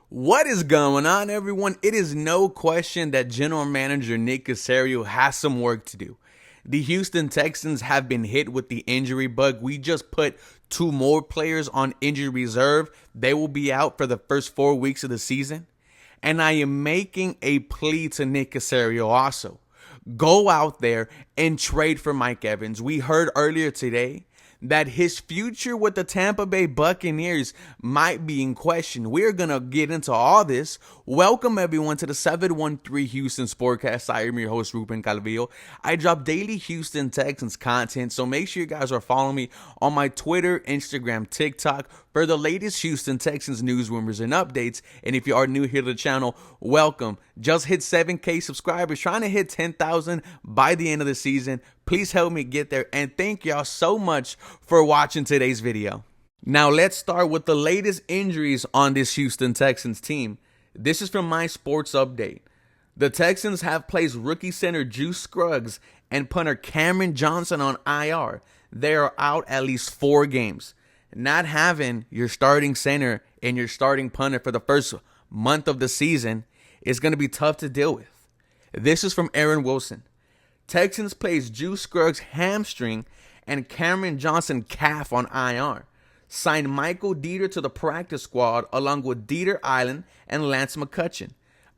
What is going on, everyone? It is no question that General Manager Nick Caserio has some work to do. The Houston Texans have been hit with the injury bug. We just put two more players on injury reserve. They will be out for the first 4 weeks of the season. And I am making a plea to Nick Caserio also. Go out there and trade for Mike Evans. We heard earlier today that his future with the Tampa Bay Buccaneers might be in question. We're going to get into all this. Welcome, everyone, to the 713 Houston Sportcast. I am your host, Ruben Calvillo. I drop daily Houston Texans content, so make sure you guys are following me on my Twitter, Instagram, TikTok for the latest Houston Texans news, rumors, and updates. And if you are new here to the channel, welcome. Just hit 7K subscribers, trying to hit 10,000 by the end of the season. Please help me get there, and thank y'all so much for watching today's video. Now let's start with the latest injuries on this Houston Texans team. This is from my sports update. The Texans have placed rookie center Juice Scruggs and punter Cameron Johnson on IR. They are out at least 4 games. Not having your starting center and your starting punter for the first month of the season is going to be tough to deal with. This is from Aaron Wilson. Texans placed Juice Scruggs hamstring and Cameron Johnson calf on IR. Signed Michael Dieter to the practice squad along with Dieter Island and Lance McCutcheon.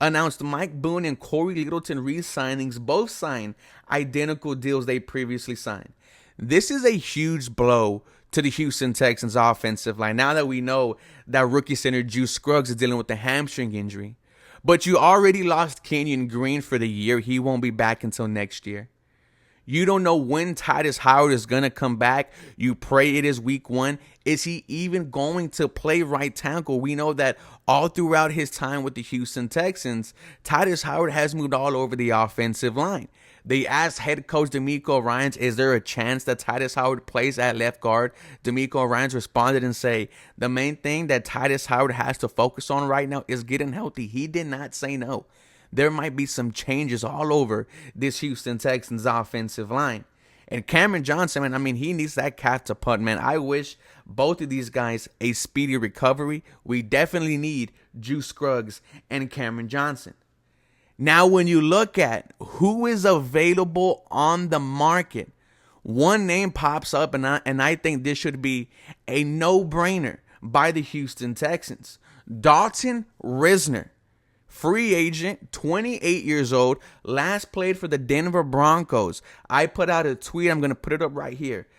Announced Mike Boone and Corey Littleton re-signings, both signed identical deals they previously signed. This is a huge blow to the Houston Texans offensive line now that we know that rookie center Juice Scruggs is dealing with a hamstring injury. But you already lost Kenyon Green for the year. He won't be back until next year. You don't know when Titus Howard is going to come back. You pray it is week 1. Is he even going to play right tackle? We know that all throughout his time with the Houston Texans, Titus Howard has moved all over the offensive line. They asked head coach D'Amico Ryans, is there a chance that Titus Howard plays at left guard? D'Amico Ryans responded and say, the main thing that Titus Howard has to focus on right now is getting healthy. He did not say no. There might be some changes all over this Houston Texans offensive line. And Cameron Johnson, man, he needs that calf to punt, man. I wish both of these guys a speedy recovery. We definitely need Juice Scruggs and Cameron Johnson. Now, when you look at who is available on the market, one name pops up, and I think this should be a no-brainer by the Houston Texans. Dalton Risner, free agent, 28 years old, last played for the Denver Broncos. I put out a tweet. I'm going to put it up right here.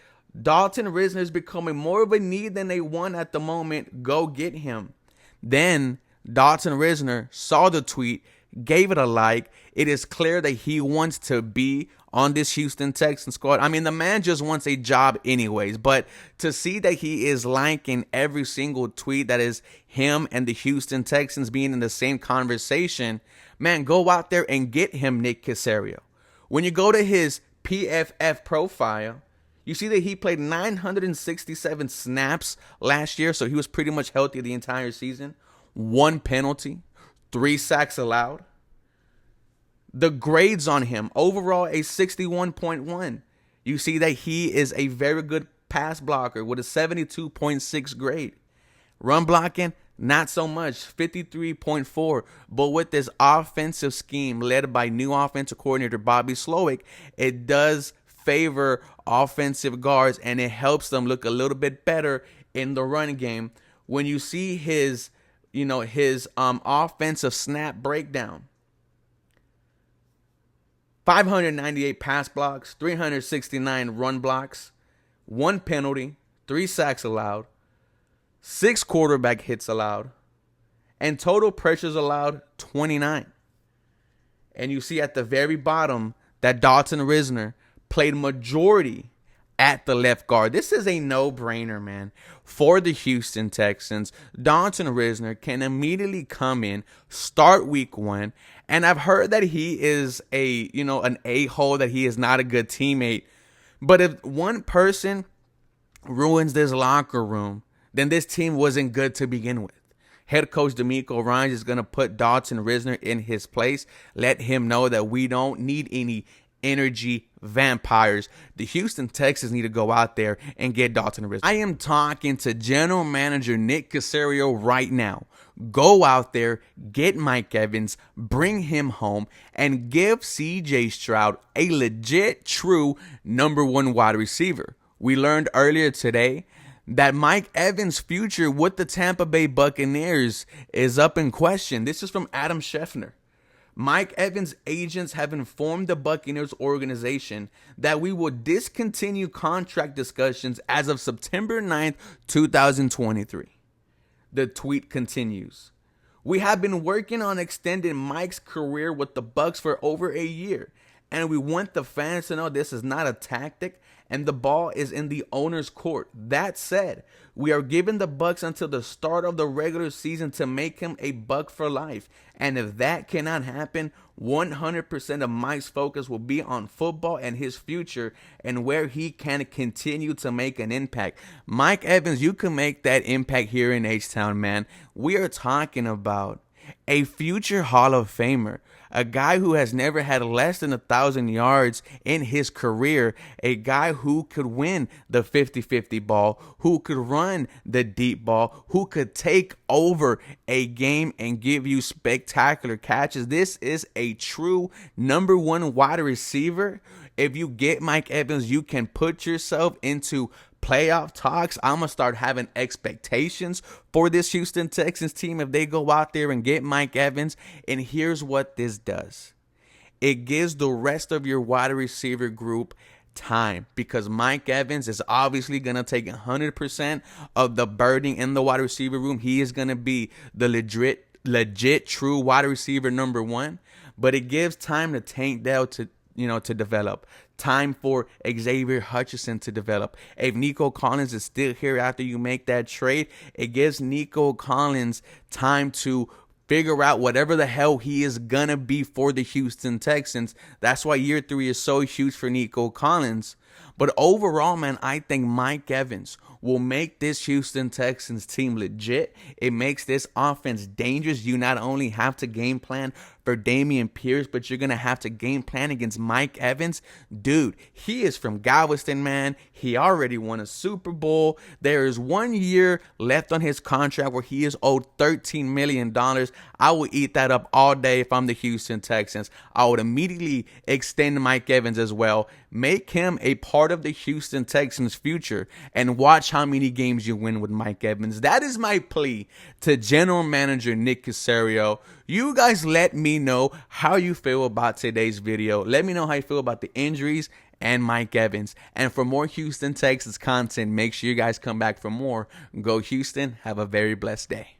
Dalton Risner is becoming more of a need than a want at the moment. Go get him. Then Dalton Risner saw the tweet, gave it a like. It is clear that he wants to be on this Houston Texans squad. The man just wants a job anyways. But to see that he is liking every single tweet that is him and the Houston Texans being in the same conversation, man, go out there and get him, Nick Caserio. When you go to his PFF profile, you see that he played 967 snaps last year, so he was pretty much healthy the entire season. 1 penalty. 3 sacks allowed. The grades on him, overall a 61.1. You see that he is a very good pass blocker with a 72.6 grade. Run blocking, not so much, 53.4. But with this offensive scheme led by new offensive coordinator Bobby Slowick, it does favor offensive guards and it helps them look a little bit better in the run game. When you see his offensive snap breakdown, 598 pass blocks, 369 run blocks, 1 penalty, 3 sacks allowed, 6 quarterback hits allowed, and total pressures allowed 29. And you see at the very bottom that Dalton Risner played majority at the left guard. This is a no-brainer, man. For the Houston Texans, Dalton Risner can immediately come in, start week 1, and I've heard that he is an a-hole, that he is not a good teammate. But if one person ruins this locker room, then this team wasn't good to begin with. Head coach D'Amico Ryans is going to put Dalton Risner in his place, let him know that we don't need any energy vampires. The Houston Texans need to go out there and get Dalton Risner. I am talking to general manager Nick Caserio right now. Go out there, get Mike Evans, bring him home, and give CJ Stroud a legit, true #1 wide receiver. We learned earlier today that Mike Evans' future with the Tampa Bay Buccaneers is up in question. This is from Adam Schefter. Mike Evans' agents have informed the Buccaneers organization that we will discontinue contract discussions as of September 9th, 2023. The tweet continues. We have been working on extending Mike's career with the Bucs for over a year, and we want the fans to know this is not a tactic and the ball is in the owner's court. That said, we are giving the Bucs until the start of the regular season to make him a Buck for life. And if that cannot happen, 100% of Mike's focus will be on football and his future and where he can continue to make an impact. Mike Evans, you can make that impact here in H-Town, man. We are talking about a future Hall of Famer, a guy who has never had less than 1,000 yards in his career, a guy who could win the 50-50 ball, who could run the deep ball, who could take over a game and give you spectacular catches. This is a true #1 wide receiver. If you get Mike Evans, you can put yourself into playoff talks. I'm going to start having expectations for this Houston Texans team if they go out there and get Mike Evans. And here's what this does. It gives the rest of your wide receiver group time, because Mike Evans is obviously going to take 100% of the burden in the wide receiver room. He is going to be the legit true wide receiver #1, but it gives time to Tank Dell to develop. Time for Xavier Hutchinson to develop. If Nico Collins is still here after you make that trade, it gives Nico Collins time to figure out whatever the hell he is gonna be for the Houston Texans. That's why year 3 is so huge for Nico Collins. But overall, man, I think Mike Evans will make this Houston Texans team legit. It makes this offense dangerous. You not only have to game plan for Dameon Pierce, but you're going to have to game plan against Mike Evans. Dude, he is from Galveston, man. He already won a Super Bowl. There is 1 year left on his contract where he is owed $13 million. I will eat that up all day if I'm the Houston Texans. I would immediately extend Mike Evans as well. Make him a part of the Houston Texans' future and watch how many games you win with Mike Evans. That is my plea to general manager Nick Caserio. You guys let me know how you feel about today's video. Let me know how you feel about the injuries and Mike Evans. And for more Houston Texans content, make sure you guys come back for more. Go Houston. Have a very blessed day.